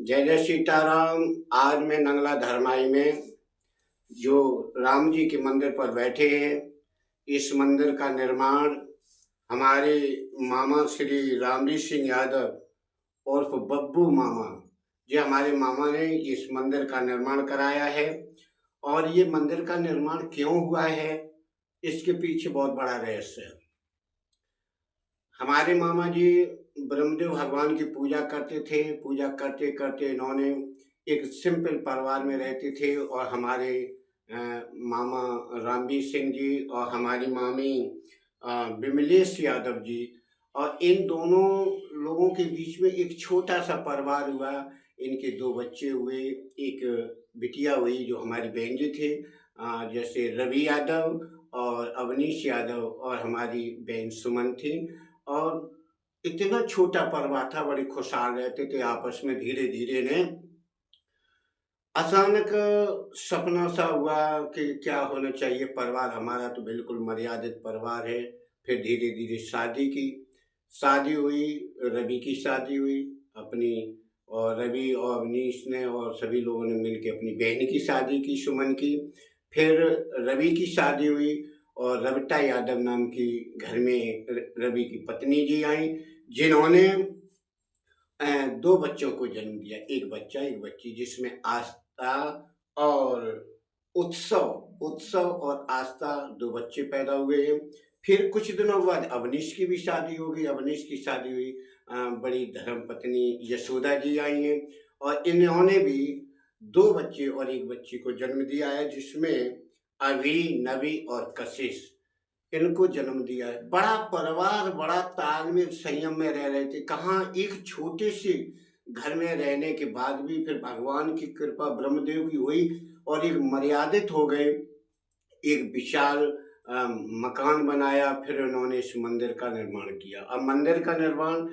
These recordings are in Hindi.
जय जय सीताराम। आज मैं नंगला धरमाई में जो राम जी के मंदिर पर बैठे हैं, इस मंदिर का निर्माण हमारे मामा श्री रामजी सिंह यादव उर्फ बब्बू मामा, ये हमारे मामा ने इस मंदिर का निर्माण कराया है। और ये मंदिर का निर्माण क्यों हुआ है, इसके पीछे बहुत बड़ा रहस्य है। हमारे मामा जी ब्रह्मदेव भगवान की पूजा करते थे। पूजा करते करते इन्होंने एक सिंपल परिवार में रहते थे और हमारे मामा रामवीर सिंह जी और हमारी मामी विमलेश यादव जी, और इन दोनों लोगों के बीच में एक छोटा सा परिवार हुआ। इनके दो बच्चे हुए, एक बिटिया हुई जो हमारी बहन जी थे, जैसे रवि यादव और अवनीश यादव, और हमारी बहन सुमन थी। और इतना छोटा परिवार था, बड़े खुशहाल रहते थे आपस में। धीरे धीरे ने अचानक सपना सा हुआ कि क्या होना चाहिए, परिवार हमारा तो बिल्कुल मर्यादित परिवार है। फिर धीरे धीरे शादी हुई, रवि की शादी हुई अपनी, और रवि और अवनीश ने और सभी लोगों ने मिलके अपनी बहन की शादी की, सुमन की। फिर रवि की शादी हुई और रविता यादव नाम की घर में रवि की पत्नी जी आई, जिन्होंने 2 बच्चों को जन्म दिया, 1 बच्चा, 1 बच्ची, जिसमें आस्था और उत्सव उत्सव और आस्था 2 बच्चे पैदा हुए हैं। फिर कुछ दिनों बाद अवनीश की भी शादी हो गई। अवनीश की शादी हुई, बड़ी धर्मपत्नी यशोदा जी आई हैं, और इन्होंने भी 2 बच्चे और 1 बच्ची को जन्म दिया है, जिसमें अभी, नवी और कशिश, इनको जन्म दिया है। बड़ा परिवार, बड़ा तालमेल, संयम में रह रहे थे। कहाँ एक छोटे से घर में रहने के बाद भी फिर भगवान की कृपा ब्रह्मदेव की हुई और एक मर्यादित हो गए। एक विशाल मकान बनाया, फिर उन्होंने इस मंदिर का निर्माण किया। अब मंदिर का निर्माण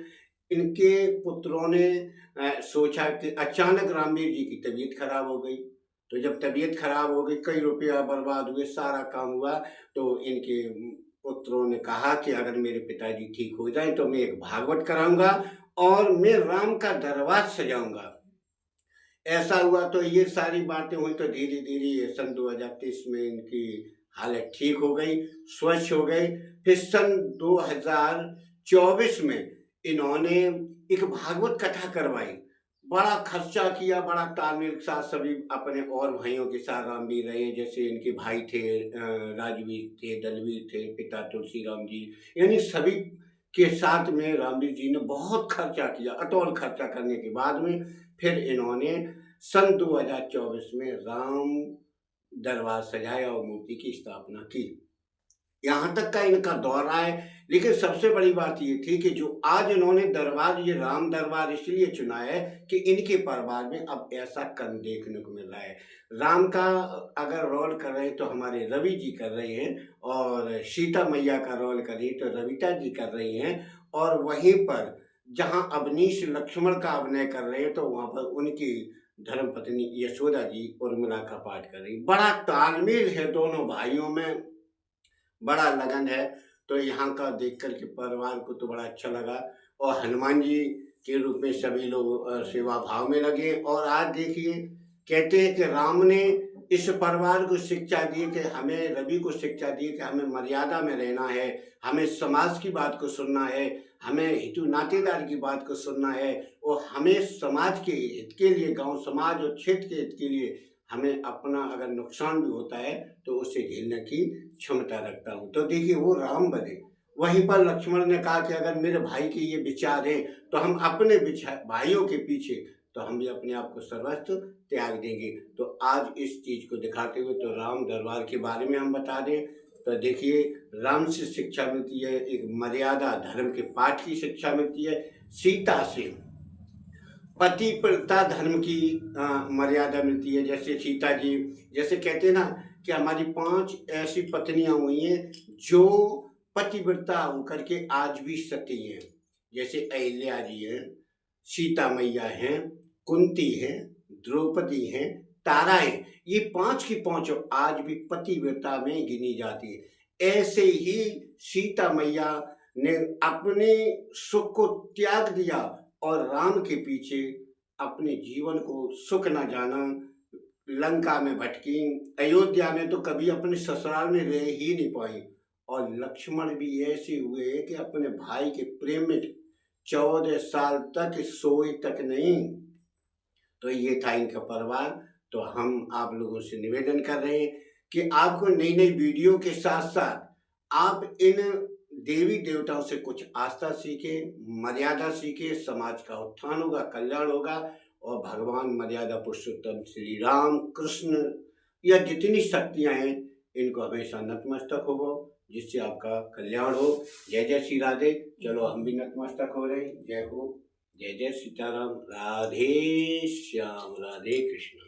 इनके पुत्रों ने सोचा कि अचानक रामवीर जी की तबीयत खराब हो गई। तो जब तबीयत खराब हो गई, कई रुपया बर्बाद हुए, सारा काम हुआ, तो इनके पुत्रों ने कहा कि अगर मेरे पिताजी ठीक हो जाए तो मैं एक भागवत कराऊंगा और मैं राम का दरबार सजाऊंगा। ऐसा हुआ तो ये सारी बातें हुई, तो धीरे धीरे सन 2023 में इनकी हालत ठीक हो गई, स्वस्थ हो गई। फिर सन 2024 में इन्होंने एक भागवत कथा करवाई। बड़ा खर्चा किया, बड़ा तालमेल के साथ सभी अपने और भाइयों के साथ रामवीर रहे। जैसे इनके भाई थे, राजवीर थे, दलवीर थे, पिता तुलसी राम जी, यानी सभी के साथ में रामवीर जी ने बहुत खर्चा किया। अतोल खर्चा करने के बाद में फिर इन्होंने सन 2024 में राम दरबार सजाया और मूर्ति की स्थापना की। यहाँ तक का इनका दौरा है। लेकिन सबसे बड़ी बात ये थी कि जो आज इन्होंने दरबार, ये राम दरबार इसलिए चुना है कि इनके परिवार में अब ऐसा कम देखने को मिल रहा है। राम का अगर रोल कर रहे हैं तो हमारे रवि जी कर रहे हैं, और सीता मैया का रोल कर रही है तो रविता जी कर रही हैं, और वहीं पर जहाँ अवनीश लक्ष्मण का अभिनय कर रहे हैं तो वहाँ पर उनकी धर्मपत्नी यशोदा जी उर्मिला का पाठ कर रही। बड़ा तालमेल है दोनों भाइयों में, बड़ा लगन है। तो यहाँ का देख कर के परिवार को तो बड़ा अच्छा लगा, और हनुमान जी के रूप में सभी लोग सेवा भाव में लगे। और आज देखिए, कहते हैं कि राम ने इस परिवार को शिक्षा दी, कि हमें, रवि को शिक्षा दी कि हमें मर्यादा में रहना है, हमें समाज की बात को सुनना है, हमें हितू नातेदार की बात को सुनना है, और हमें समाज के हित के लिए, गांव समाज और क्षेत्र के हित के लिए हमें अपना अगर नुकसान भी होता है तो उसे झेलने की क्षमता रखता हूँ। तो देखिए वो राम बने। वहीं पर लक्ष्मण ने कहा कि अगर मेरे भाई के ये विचार हैं तो हम अपने भाइयों के पीछे, तो हम भी अपने आप को सर्वस्व त्याग देंगे। तो आज इस चीज को दिखाते हुए तो राम दरबार के बारे में हम बता दें, तो देखिए राम से शिक्षा मिलती है, एक मर्यादा धर्म के पाठ की शिक्षा मिलती है। सीता से पति प्रथा धर्म की मर्यादा मिलती है। जैसे सीता जी, जैसे कहते हैं ना कि हमारी 5 ऐसी पत्नियां हुई हैं जो पतिव्रता होकर के आज भी सती हैं। जैसे अहिल्या जी हैं, सीता मैया हैं, कुंती हैं, द्रौपदी हैं, तारा है। ये 5 की 5 आज भी पतिव्रता में गिनी जाती है। ऐसे ही सीता मैया ने अपने सुख को त्याग दिया और राम के पीछे अपने जीवन को सुख न जाना, लंका में भटकी, अयोध्या में तो कभी अपने ससुराल में रह ही नहीं पाई। और लक्ष्मण भी ऐसे हुए कि अपने भाई के प्रेम में 14 साल तक सोए तक नहीं। तो ये था इनका परिवार। तो हम आप लोगों से निवेदन कर रहे हैं कि आपको नई नई वीडियो के साथ साथ आप इन देवी देवताओं से कुछ आस्था सीखे, मर्यादा सीखे, समाज का उत्थान होगा, कल्याण होगा। और भगवान मर्यादा पुरुषोत्तम श्री राम कृष्ण या जितनी शक्तियां हैं इनको हमेशा नतमस्तक हो, जिससे आपका कल्याण हो। जय जय श्री राधे। चलो हम भी नतमस्तक हो रहे हैं। जय हो, जय जय सीताराम, राधे श्याम, राधे कृष्ण।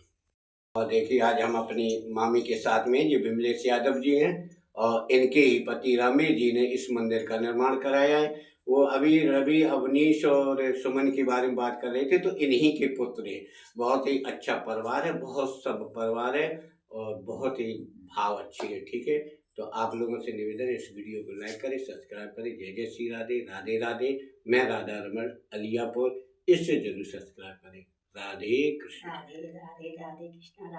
और देखिए आज हम अपनी मामी के साथ में, ये विमलेश यादव जी हैं और इनके ही पति रामेश जी ने इस मंदिर का निर्माण कराया है। वो अभी रवि, अवनीश और सुमन के बारे में बात कर रहे थे, तो इन्हीं के पुत्र हैं। बहुत ही अच्छा परिवार है, बहुत सब परिवार है और बहुत ही भाव अच्छी है। ठीक है, तो आप लोगों से निवेदन है इस वीडियो को लाइक करें, सब्सक्राइब करें। जय जय श्री राधे, राधे राधे। मैं राधा रमन अलियापुर, इससे जरूर सब्सक्राइब करें। राधे कृष्ण। राधे राधे राधे कृष्ण।